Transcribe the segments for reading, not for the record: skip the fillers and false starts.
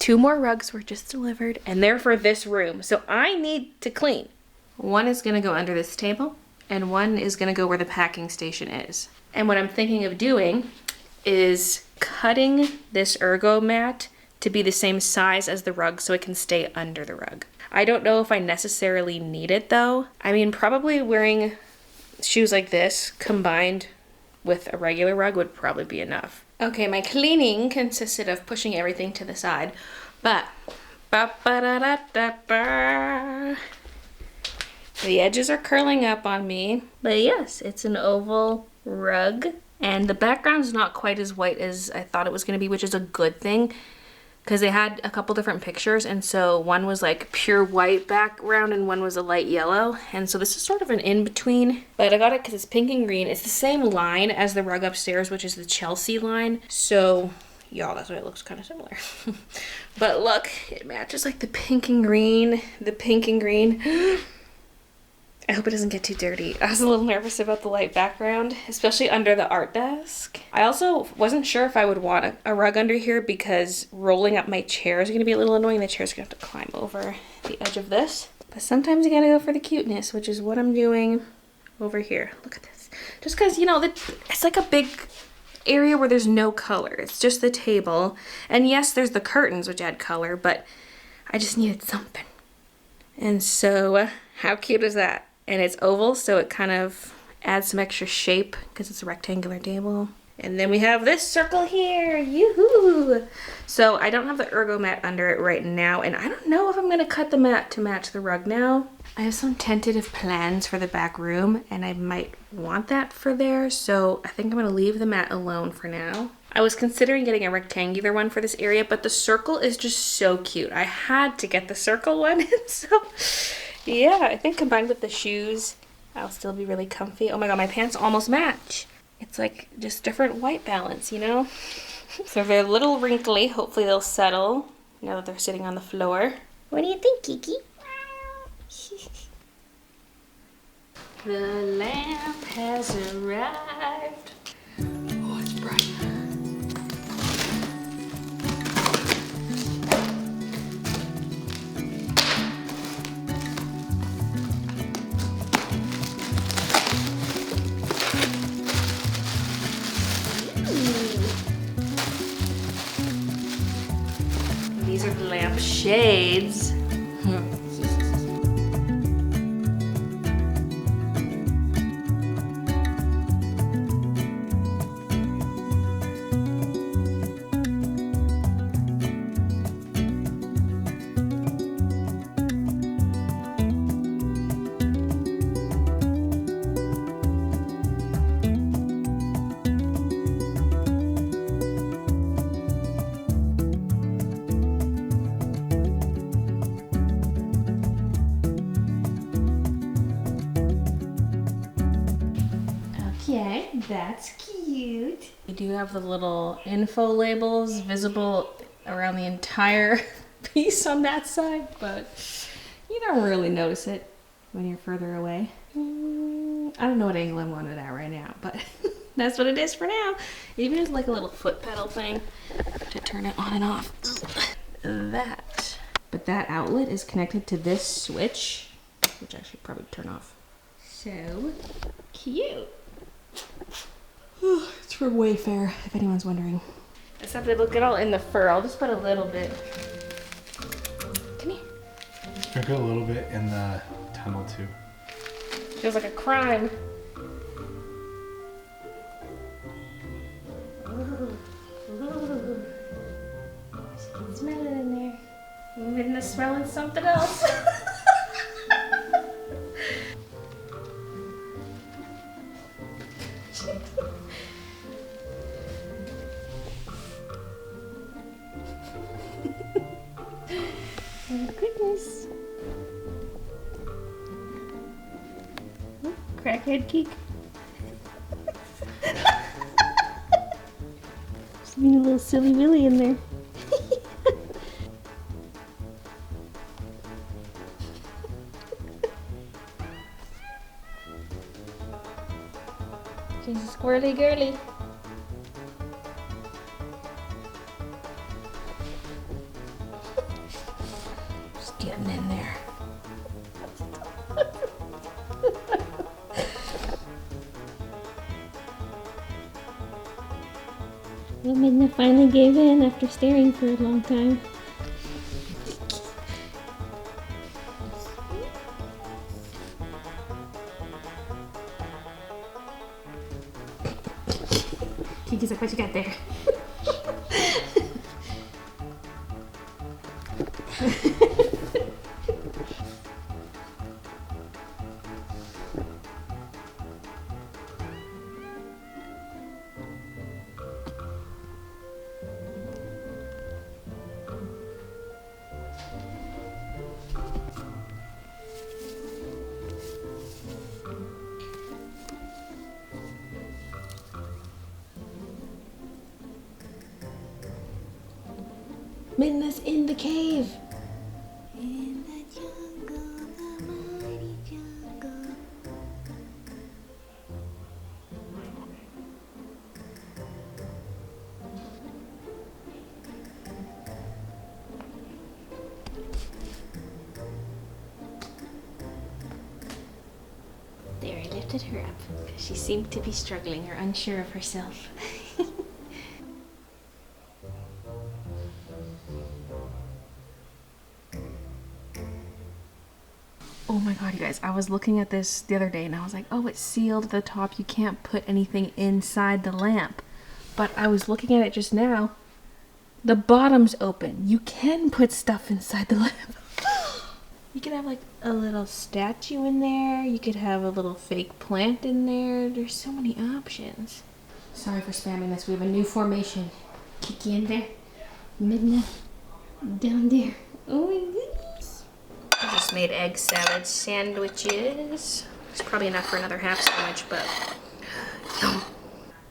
2 more rugs were just delivered and they're for this room. So I need to clean. One is gonna go under this table and one is gonna go where the packing station is. And what I'm thinking of doing is cutting this ergo mat to be the same size as the rug so it can stay under the rug. I don't know if I necessarily need it though. I mean, probably wearing shoes like this combined with a regular rug would probably be enough. Okay, my cleaning consisted of pushing everything to the side, but the edges are curling up on me. But yes, it's an oval rug and the background's not quite as white as I thought it was gonna be, which is a good thing because they had a couple different pictures, and so one was like pure white background and one was a light yellow, and so this is sort of an in-between, but I got it because it's pink and green. It's the same line as the rug upstairs, which is the Chelsea line, so y'all, that's why it looks kind of similar. But look, it matches like the pink and green. I hope it doesn't get too dirty. I was a little nervous about the light background, especially under the art desk. I also wasn't sure if I would want a rug under here because rolling up my chair is gonna be a little annoying. The chair's gonna have to climb over the edge of this. But sometimes you gotta go for the cuteness, which is what I'm doing over here. Look at this. Just cause, you know, it's like a big area where there's no color. It's just the table. And yes, there's the curtains, which add color, but I just needed something. And so, how cute is that? And it's oval, so it kind of adds some extra shape because it's a rectangular table. And then we have this circle here, yoo-hoo! So I don't have the ergo mat under it right now, and I don't know if I'm gonna cut the mat to match the rug now. I have some tentative plans for the back room, and I might want that for there, so I think I'm gonna leave the mat alone for now. I was considering getting a rectangular one for this area, but the circle is just so cute. I had to get the circle one, so yeah, I think combined with the shoes, I'll still be really comfy. Oh my god, my pants almost match. It's like just different white balance, you know? So they're a little wrinkly. Hopefully they'll settle now that they're sitting on the floor. What do you think, Kiki? The lamp has arrived. Oh, it's bright. These are the lamp shades. Okay, that's cute. We do have the little info labels visible around the entire piece on that side, but you don't really notice it when you're further away. I don't know what angle I'm on it at right now, but that's what it is for now. It even has like a little foot pedal thing to turn it on and off. That. But that outlet is connected to this switch, which I should probably turn off. So cute. It's from Wayfair, if anyone's wondering. Except they look at all in the fur. I'll just put a little bit. Come here. Sprinkle a little bit in the tunnel too. Feels like a crime. Ooh. Ooh. I can smell it in there. I'm getting the smelling something else. Oh goodness. Oh, crackhead geek. Just being a little silly Willy in there. She's a squirrely girly. getting in there. Well, Midna finally gave in after staring for a long time. Kiki's like, what you got there? Midna's in the cave. In the jungle, the mighty jungle. There, I lifted her up because she seemed to be struggling or unsure of herself. Oh my god, you guys, I was looking at this the other day and I was like, oh, it's sealed at the top. You can't put anything inside the lamp. But I was looking at it just now. The bottom's open. You can put stuff inside the lamp. You could have like a little statue in there. You could have a little fake plant in there. There's so many options. Sorry for spamming this. We have a new formation. Kiki in there. Midna down there. Oh my goodness. I just made egg salad sandwiches. It's probably enough for another half sandwich, but yum.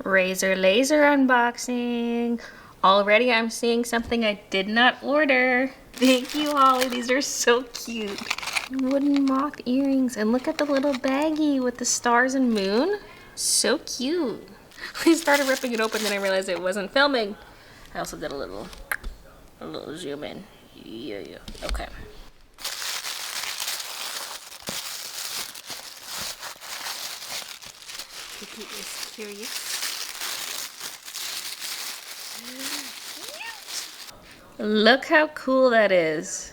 Razor laser unboxing. Already I'm seeing something I did not order. Thank you, Holly. These are so cute. Wooden moth earrings. And look at the little baggie with the stars and moon. So cute. I started ripping it open, then I realized it wasn't filming. I also did a little zoom in. Yeah. Okay. Kiki is curious. Look how cool that is.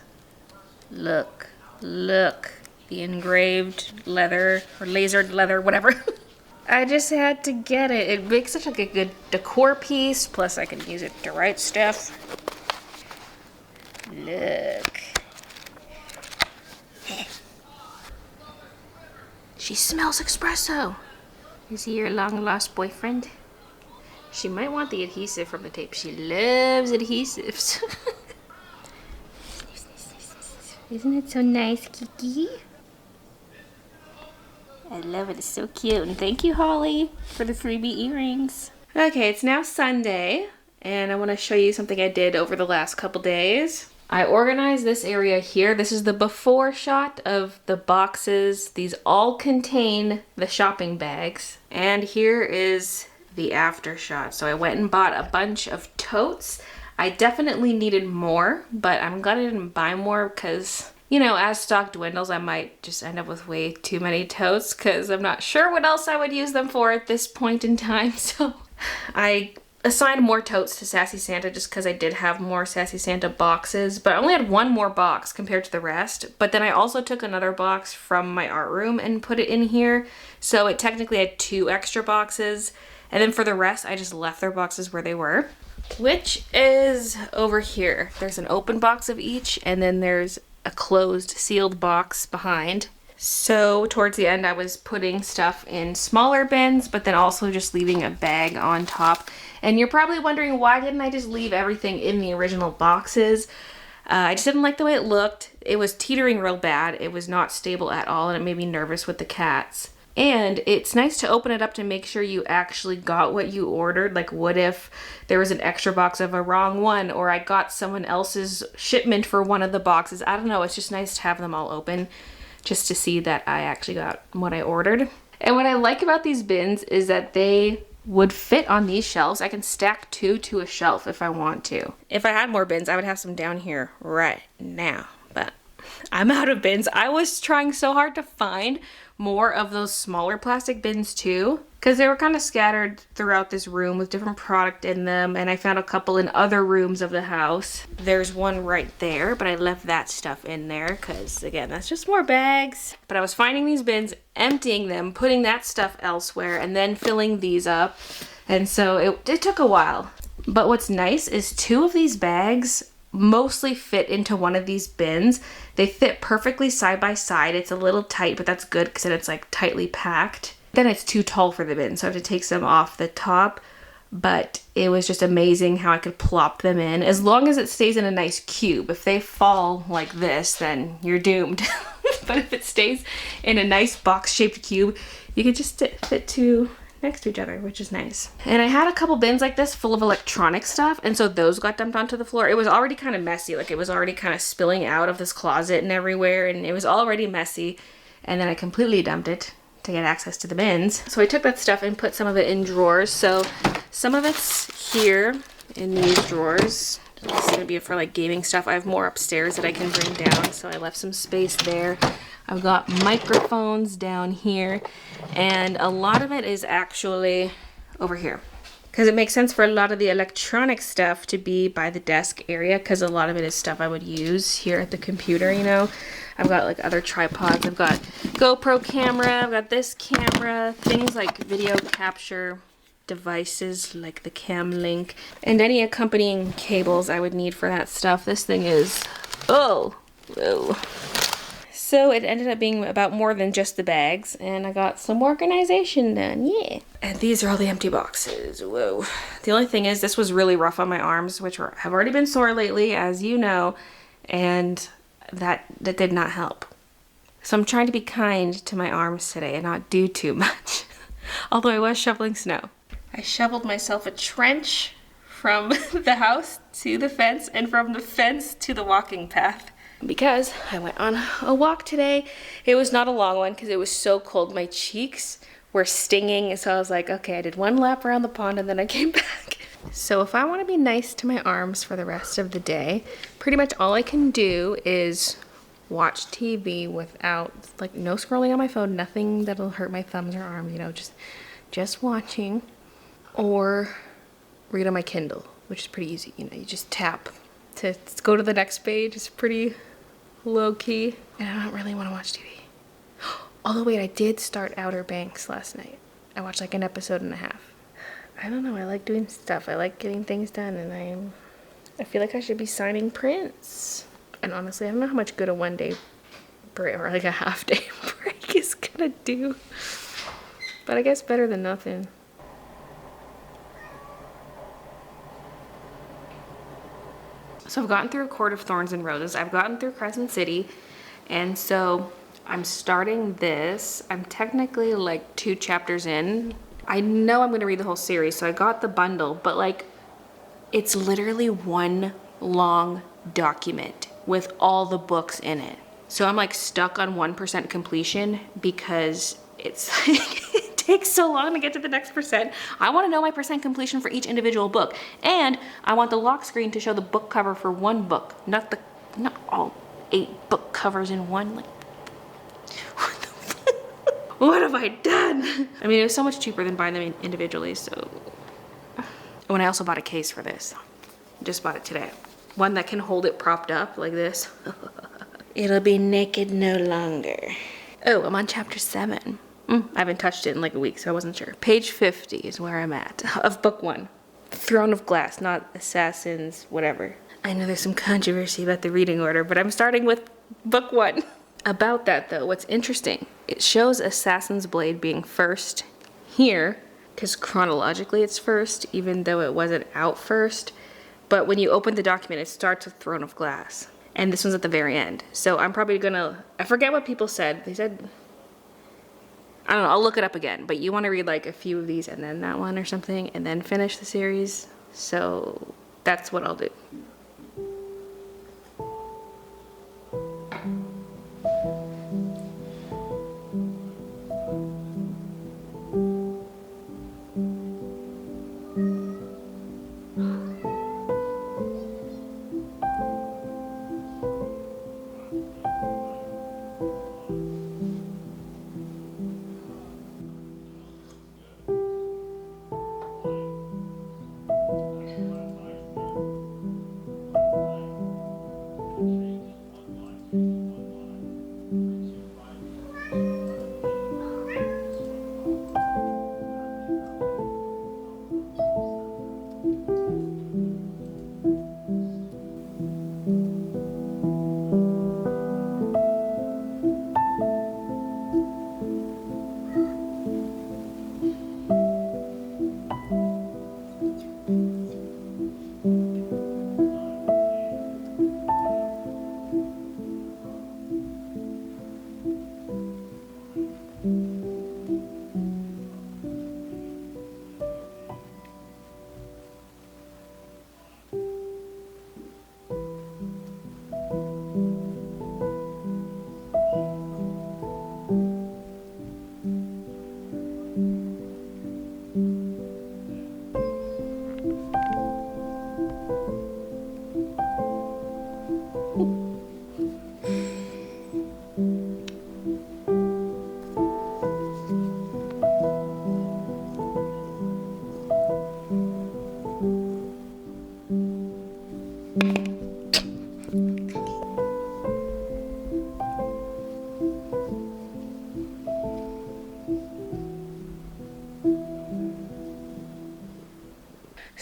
Look. The engraved leather or lasered leather, whatever. I just had to get it. It makes such like a good decor piece. Plus I can use it to write stuff. Look. She smells espresso. Is he your long lost boyfriend? She might want the adhesive from the tape. She loves adhesives. Isn't it so nice, Kiki? I love it. It's so cute. And thank you, Holly, for the freebie earrings. Okay, it's now Sunday, and I want to show you something I did over the last couple days. I organized this area here. This is the before shot of the boxes. These all contain the shopping bags. And here is the after shot. So I went and bought a bunch of totes. I definitely needed more, but I'm glad I didn't buy more because, you know, as stock dwindles, I might just end up with way too many totes because I'm not sure what else I would use them for at this point in time. So I assigned more totes to Sassy Santa just because I did have more Sassy Santa boxes, but I only had one more box compared to the rest. But then I also took another box from my art room and put it in here. So it technically had 2 extra boxes. And then for the rest, I just left their boxes where they were, which is over here. There's an open box of each, and then there's a closed, sealed box behind. So towards the end, I was putting stuff in smaller bins, but then also just leaving a bag on top. And you're probably wondering, why didn't I just leave everything in the original boxes? I just didn't like the way it looked. It was teetering real bad. It was not stable at all, and it made me nervous with the cats. And it's nice to open it up to make sure you actually got what you ordered. Like, what if there was an extra box of a wrong one, or I got someone else's shipment for one of the boxes? I don't know. It's just nice to have them all open just to see that I actually got what I ordered. And what I like about these bins is that they would fit on these shelves. I can stack 2 to a shelf if I want to. If I had more bins, I would have some down here right now, but I'm out of bins. I was trying so hard to find more of those smaller plastic bins too, because they were kind of scattered throughout this room with different product in them, and I found a couple in other rooms of the house. There's one right there, but I left that stuff in there because, again, that's just more bags. But I was finding these bins, emptying them, putting that stuff elsewhere, and then filling these up, and so it took a while. But what's nice is 2 of these bags mostly fit into one of these bins. They fit perfectly side by side. It's a little tight, but that's good because then it's like tightly packed. Then it's too tall for the bin, so I have to take some off the top. But it was just amazing how I could plop them in, as long as it stays in a nice cube. If they fall like this, then you're doomed. But if it stays in a nice box-shaped cube, you can just fit 2 next to each other, which is nice. And I had a couple bins like this full of electronic stuff, and so those got dumped onto the floor. It was already kind of messy, like it was already kind of spilling out of this closet and everywhere, and it was already messy. And then I completely dumped it to get access to the bins. So I took that stuff and put some of it in drawers. So some of it's here in these drawers. This is gonna be for like gaming stuff. I have more upstairs that I can bring down, so I left some space there. I've got microphones down here, and a lot of it is actually over here, because it makes sense for a lot of the electronic stuff to be by the desk area, because a lot of it is stuff I would use here at the computer, you know. I've got like other tripods, I've got GoPro camera, I've got this camera, things like video capture devices like the Cam Link, and any accompanying cables I would need for that stuff. This thing is, oh, whoa. So it ended up being about more than just the bags, and I got some organization done, yeah. And these are all the empty boxes, whoa. The only thing is, this was really rough on my arms, which have already been sore lately, as you know, and that did not help. So I'm trying to be kind to my arms today and not do too much. Although I was shoveling snow. I shoveled myself a trench from the house to the fence, and from the fence to the walking path, because I went on a walk today. It was not a long one because it was so cold. My cheeks were stinging, so I was like, okay, I did 1 lap around the pond and then I came back. So if I want to be nice to my arms for the rest of the day, pretty much all I can do is watch TV without, like, no scrolling on my phone, nothing that'll hurt my thumbs or arms, you know, just watching, or read on my Kindle, which is pretty easy. You know, you just tap to go to the next page. It's pretty low key, and I don't really want to watch TV. Although wait, I did start Outer Banks last night. I watched like an episode and a half. I don't know, I like doing stuff. I like getting things done, and I feel like I should be signing prints. And honestly, I don't know how much good a 1 day break or like a half day break is gonna do. But I guess better than nothing. So I've gotten through Court of Thorns and Roses. I've gotten through Crescent City. And so I'm starting this. I'm technically like 2 chapters in. I know I'm going to read the whole series, so I got the bundle. But like, it's literally 1 long document with all the books in it. So I'm like stuck on 1% completion because it's it takes so long to get to the next percent. I want to know my percent completion for each individual book, and I want the lock screen to show the book cover for 1 book, not all 8 book covers in one. Like, what have I done? I mean, it was so much cheaper than buying them individually. So, when I also bought a case for this, just bought it today. One that can hold it propped up like this. It'll be naked no longer. Oh, I'm on chapter 7. I haven't touched it in like a week, so I wasn't sure. Page 50 is where I'm at, of book 1. Throne of Glass, not Assassins, whatever. I know there's some controversy about the reading order, but I'm starting with book 1. About that though, what's interesting, it shows Assassin's Blade being first here, because chronologically it's first, even though it wasn't out first. But when you open the document, it starts with Throne of Glass. And this one's at the very end. So I'm probably gonna, I forget what people said. They said, I don't know, I'll look it up again. But you want to read like a few of these and then that one or something, and then finish the series. So that's what I'll do.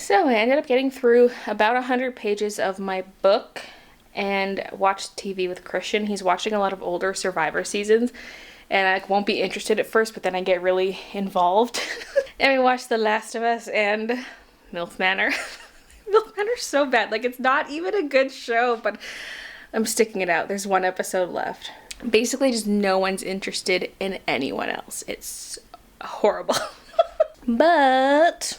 So I ended up getting through about 100 pages of my book and watched TV with Christian. He's watching a lot of older Survivor seasons, and I won't be interested at first, but then I get really involved. And we watched The Last of Us and MILF Manor. MILF Manor's so bad. Like, it's not even a good show, but I'm sticking it out. There's one episode left. Basically, just no one's interested in anyone else. It's horrible. But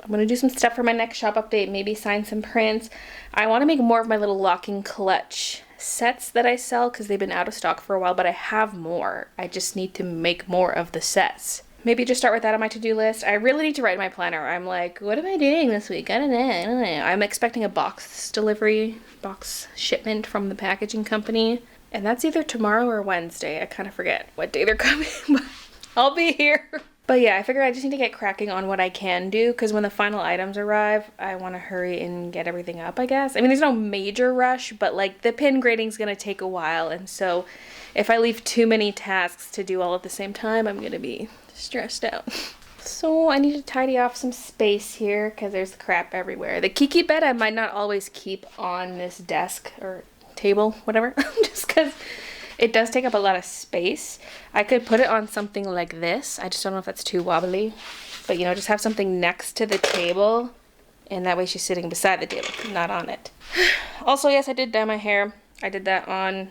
I'm going to do some stuff for my next shop update, maybe sign some prints. I want to make more of my little locking clutch sets that I sell because they've been out of stock for a while, but I have more. I just need to make more of the sets. Maybe just start with that on my to-do list. I really need to write in my planner. I'm like, what am I doing this week? I don't know. I'm expecting a box shipment from the packaging company, and that's either tomorrow or Wednesday. I kind of forget what day they're coming, but I'll be here. But yeah, I figure I just need to get cracking on what I can do, because when the final items arrive, I want to hurry and get everything up, I guess. I mean, there's no major rush, but like the pin grading's going to take a while, and so if I leave too many tasks to do all at the same time, I'm going to be stressed out. So I need to tidy off some space here, because there's crap everywhere. The Kiki bed I might not always keep on this desk or table, whatever, just because it does take up a lot of space. I could put it on something like this. I just don't know if that's too wobbly. But, you know, just have something next to the table. And that way she's sitting beside the table, not on it. Also, yes, I did dye my hair. I did that on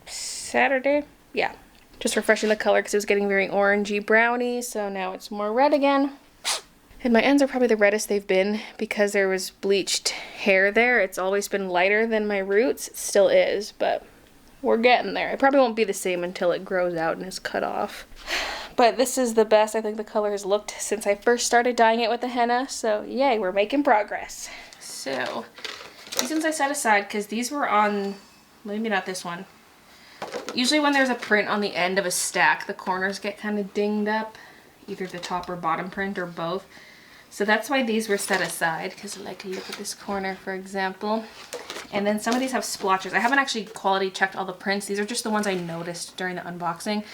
Saturday. Yeah. Just refreshing the color because it was getting very orangey browny. So now it's more red again. And my ends are probably the reddest they've been because there was bleached hair there. It's always been lighter than my roots. It still is, but we're getting there. It probably won't be the same until it grows out and is cut off. But this is the best I think the color has looked since I first started dyeing it with the henna. So yay, we're making progress. So these ones I set aside because these were on, maybe not this one. Usually when there's a print on the end of a stack, the corners get kind of dinged up. Either the top or bottom print or both. So that's why these were set aside, because like look at this corner for example. And then some of these have splotches. I haven't actually quality checked all the prints. These are just the ones I noticed during the unboxing.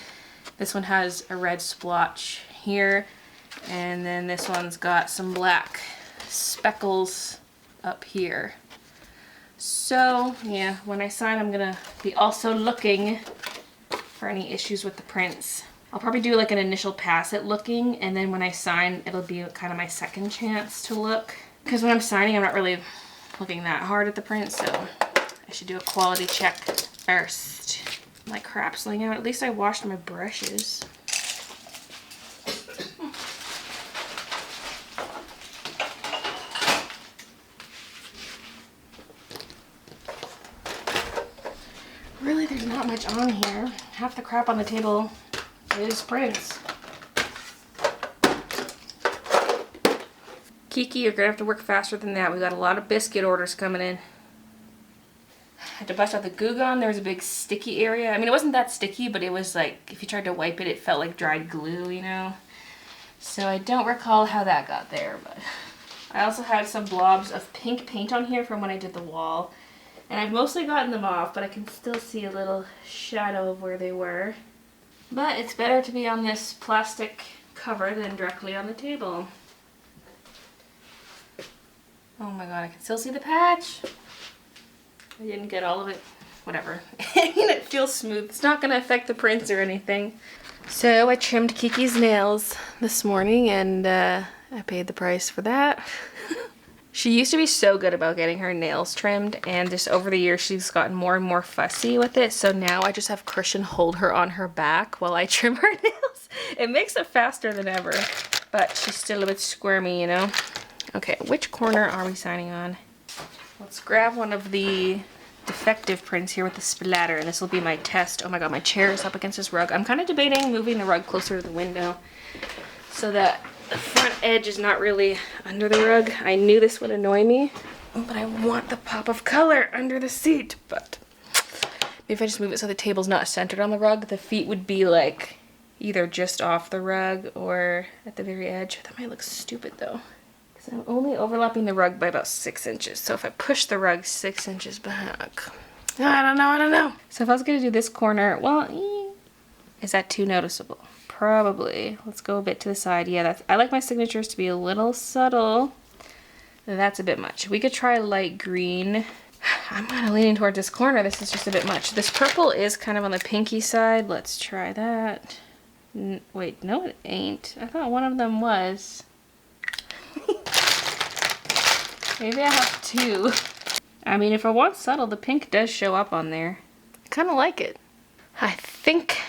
This one has a red splotch here, and then this one's got some black speckles up here. So yeah, when I sign I'm gonna be also looking for any issues with the prints. I'll probably do like an initial pass at looking, and then when I sign, it'll be kind of my second chance to look. Because when I'm signing, I'm not really looking that hard at the print, so I should do a quality check first. My crap's laying out. At least I washed my brushes. Really, there's not much on here. Half the crap on the table is prints. Kiki, you're gonna have to work faster than that. We got a lot of biscuit orders coming in. I had to bust out the Goo Gone. There was a big sticky area. I mean, it wasn't that sticky, but it was like, if you tried to wipe it, it felt like dried glue, you know? So I don't recall how that got there, but I also had some blobs of pink paint on here from when I did the wall. And I've mostly gotten them off, but I can still see a little shadow of where they were. But it's better to be on this plastic cover than directly on the table. Oh my god, I can still see the patch. I didn't get all of it. Whatever. It feels smooth. It's not going to affect the prints or anything. So I trimmed Kiki's nails this morning, and I paid the price for that. She used to be so good about getting her nails trimmed, and just over the years she's gotten more and more fussy with it. So now I just have Christian hold her on her back while I trim her nails. It makes it faster than ever, but she's still a bit squirmy, you know. Okay, which corner are we signing on? Let's grab one of the defective prints here with the splatter, and this will be my test. Oh my god, my chair is up against this rug. I'm kind of debating moving the rug closer to the window so that the front edge is not really under the rug. I knew this would annoy me, but I want the pop of color under the seat. But maybe if I just move it so the table's not centered on the rug, the feet would be like either just off the rug or at the very edge. That might look stupid though, because I'm only overlapping the rug by about 6 inches. So if I push the rug 6 inches back, I don't know. So if I was gonna do this corner, well, is that too noticeable? probably, let's go a bit to the side. Yeah, I like my signatures to be a little subtle. That's a bit much. We could try light green. I'm kind of leaning towards this corner. This is just a bit much. This purple is kind of on the pinky side. Let's try that. Wait, no it ain't. I thought one of them was. Maybe I have two. I mean, if I want subtle, the pink does show up on there. I kind of like it. I think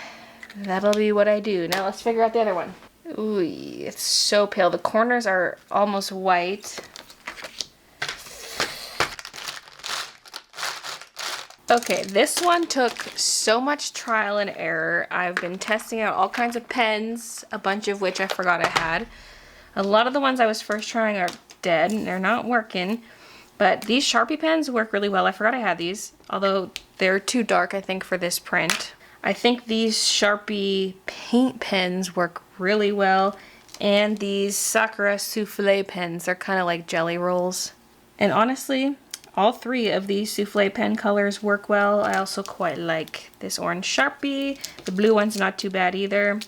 that'll be what I do. Now let's figure out the other one. Ooh, it's so pale. The corners are almost white. Okay, this one took so much trial and error. I've been testing out all kinds of pens, a bunch of which I forgot I had. A lot of the ones I was first trying are dead and they're not working. But these Sharpie pens work really well. I forgot I had these, although they're too dark, I think, for this print. I think these Sharpie paint pens work really well. And these Sakura Souffle pens, they're kind of like jelly rolls. And honestly, all three of these souffle pen colors work well. I also quite like this orange Sharpie. The blue one's not too bad either.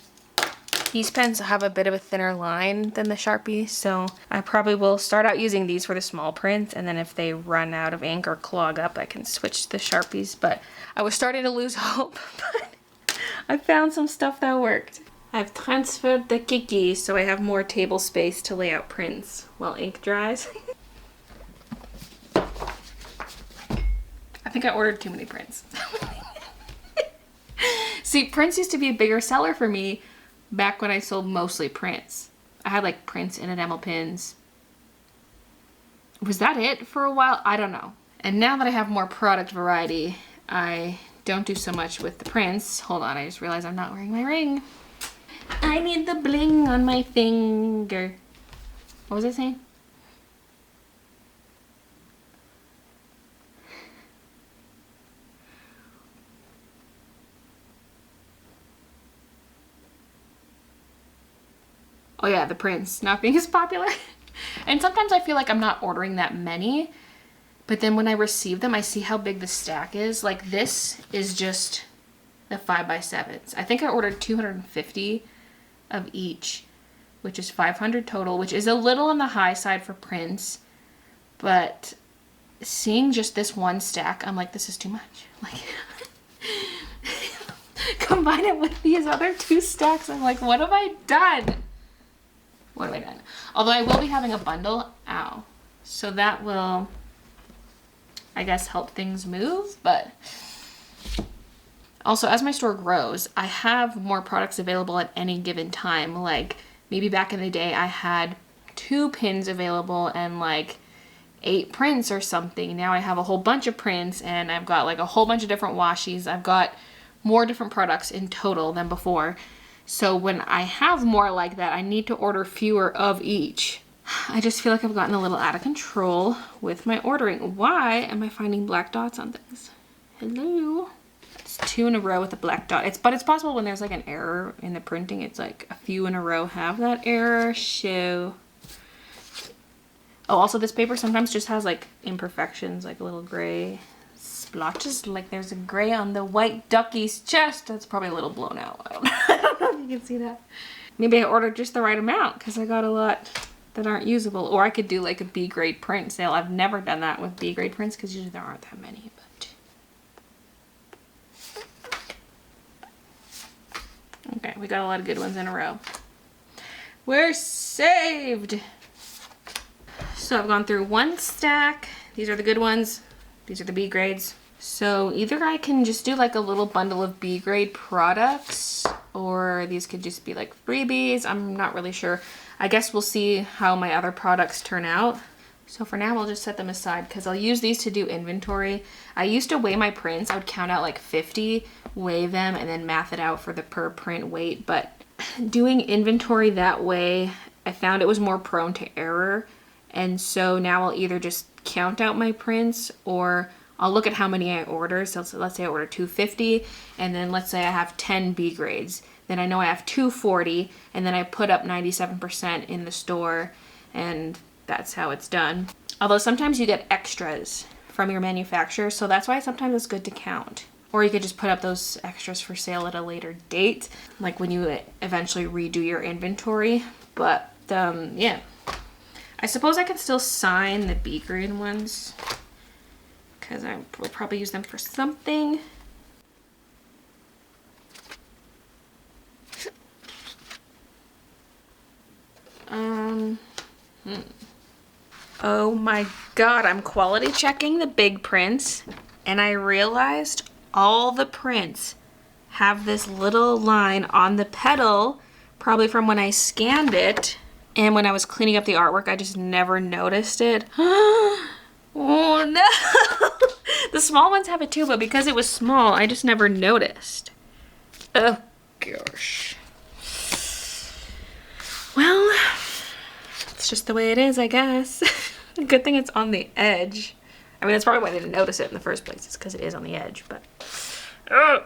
These pens have a bit of a thinner line than the Sharpie, so I probably will start out using these for the small prints, and then if they run out of ink or clog up, I can switch to the Sharpies. But I was starting to lose hope, but I found some stuff that worked. I've transferred the Kitties, so I have more table space to lay out prints while ink dries. I think I ordered too many prints. See, prints used to be a bigger seller for me back when I sold mostly prints. I had like prints and enamel pins. Was that it for a while? I don't know. And now that I have more product variety, I don't do so much with the prints. Hold on, I just realized I'm not wearing my ring. I need the bling on my finger. What was I saying? Oh yeah, the prints not being as popular. And sometimes I feel like I'm not ordering that many, but then when I receive them, I see how big the stack is. Like this is just the 5x7s. I think I ordered 250 of each, which is 500 total, which is a little on the high side for prints, but seeing just this one stack, I'm like, this is too much. Like, combine it with these other two stacks, I'm like, what have I done? What have I done? Although I will be having a bundle, ow. So that will, I guess, help things move, but also as my store grows, I have more products available at any given time. Like maybe back in the day I had 2 pins available and like 8 prints or something. Now I have a whole bunch of prints and I've got like a whole bunch of different washies. I've got more different products in total than before. So when I have more like that, I need to order fewer of each. I just feel like I've gotten a little out of control with my ordering. Why am I finding black dots on things? Hello? It's 2 in a row with a black dot. But it's possible when there's like an error in the printing, it's like a few in a row have that error show. Oh, also this paper sometimes just has like imperfections, like a little gray splotches, like there's a gray on the white ducky's chest. That's probably a little blown out. I don't know if you can see that. Maybe I ordered just the right amount because I got a lot that aren't usable. Or I could do like a B grade print sale. I've never done that with B grade prints because usually there aren't that many. But okay, we got a lot of good ones in a row. We're saved. So I've gone through 1 stack. These are the good ones. These are the B grades. So either I can just do like a little bundle of B grade products, or these could just be like freebies. I'm not really sure. I guess we'll see how my other products turn out. So for now, I'll just set them aside because I'll use these to do inventory. I used to weigh my prints. I would count out like 50, weigh them, and then math it out for the per print weight. But doing inventory that way, I found it was more prone to error. And so now I'll either just count out my prints, or I'll look at how many I order. So let's say I order 250, and then let's say I have 10 B grades. Then I know I have 240, and then I put up 97% in the store, and that's how it's done. Although sometimes you get extras from your manufacturer, so that's why sometimes it's good to count. Or you could just put up those extras for sale at a later date, like when you eventually redo your inventory. But yeah. I suppose I can still sign the bee green ones because I will probably use them for something. Oh my god, I'm quality checking the big prints and I realized all the prints have this little line on the petal, probably from when I scanned it. And when I was cleaning up the artwork, I just never noticed it. Oh no! The small ones have it too, but because it was small, I just never noticed. Oh gosh. Well, it's just the way it is, I guess. Good thing it's on the edge. I mean, that's probably why I didn't notice it in the first place. It's because it is on the edge, but... Ugh.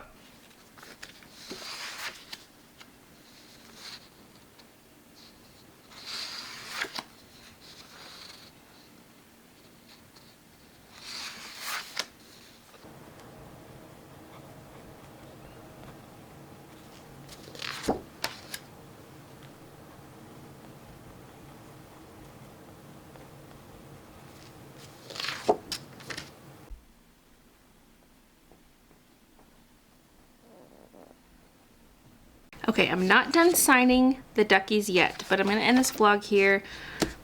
Okay, I'm not done signing the duckies yet, but I'm gonna end this vlog here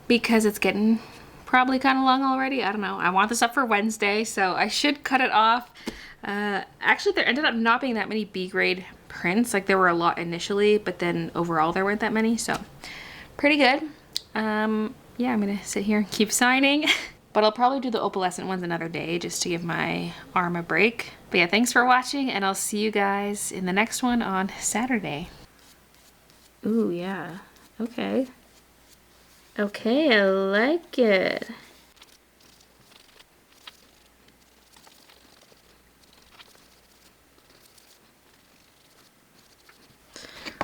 because it's getting probably kind of long already. I don't know. I want this up for Wednesday, so I should cut it off. Actually, there ended up not being that many B grade prints. Like, there were a lot initially, but then overall there weren't that many, so pretty good. Yeah, I'm gonna sit here and keep signing. But I'll probably do the opalescent ones another day just to give my arm a break. But yeah, thanks for watching, and I'll see you guys in the next one on Saturday. Ooh, yeah. Okay. Okay, I like it.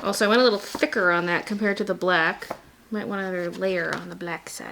Also, I went a little thicker on that compared to the black. Might want another layer on the black side.